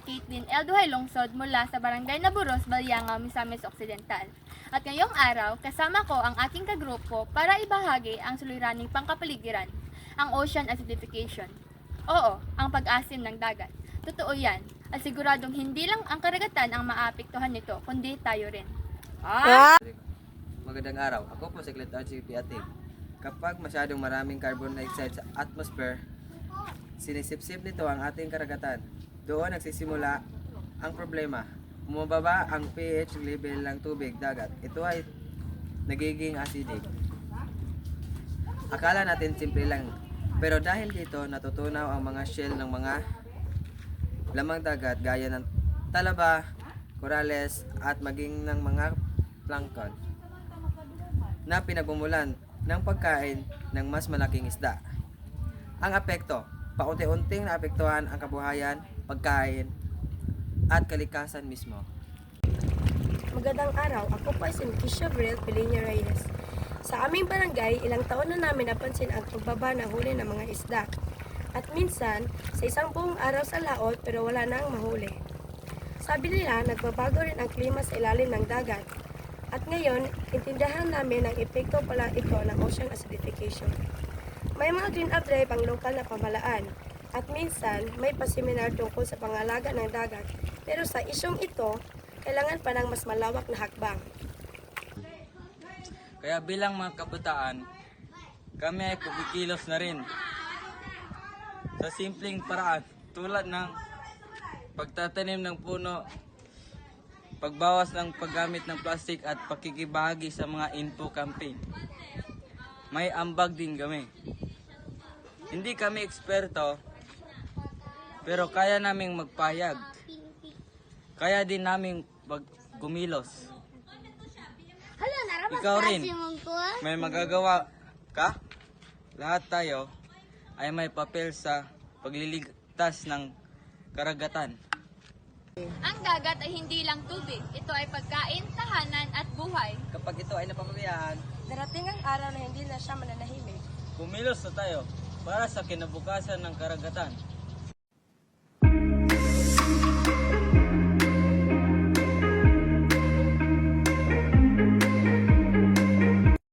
Caitlin L. Duhay Lungsod mula sa Barangay Naburos, Balianga, Misamis Occidental. At ngayong araw, kasama ko ang ating kagrupo para ibahagi ang suliraning pangkapaligiran, ang ocean acidification. Oo, ang pag-asim ng dagat. Totoo yan, at siguradong hindi lang ang karagatan ang maapektuhan nito, kundi tayo rin. Magandang araw. Ako po si Clint RGP Atim. Kapag masyadong maraming carbon dioxide sa atmosphere, sinisipsip nito ang ating karagatan. Doon nagsisimula ang problema. Bumababa ang pH level ng tubig dagat. Ito ay nagiging acidic. Akala natin simple lang. Pero dahil dito, natutunaw ang mga shell ng mga lamang dagat gaya ng talaba, corales at maging ng mga plankton na pinagmumulan ng pagkain ng mas malaking isda. Ang apekto, paunti-unting naapektuhan ang kabuhayan, pagkain, at kalikasan mismo. Magandang araw, ako po ay si Nikisha Brel Piliña Reyes. Sa aming barangay, ilang taon na namin napansin ang pagbaba ng huli ng mga isda. At minsan, sa isang buong araw sa laot pero wala nang mahuli. Sabi nila, nagbabago rin ang klima sa ilalim ng dagat. At ngayon, intindihan namin ang epekto pala ito ng ocean acidification. May mga clean-up drive ang lokal na pamahalaan. At minsan, may paseminar tungkol sa pangalaga ng dagat. Pero sa isyong ito, kailangan pa ng mas malawak na hakbang. Kaya bilang mga kabataan, kami ay kumikilos na rin sa simpleng paraan tulad ng pagtatanim ng puno, pagbawas ng paggamit ng plastic at pakikibahagi sa mga info campaign. May ambag din kami. Hindi kami eksperto, pero kaya naming magpahayag. Kaya din naming gumilos. Ikaw rin, may magagawa ka? Lahat tayo ay may papel sa pagliligtas ng karagatan. Ang dagat ay hindi lang tubig. Ito ay pagkain, tahanan at buhay. Kapag ito ay napapabayaan, Darating ang araw na hindi na siya mananahimik. Kumilos na tayo para sa kinabukasan ng karagatan.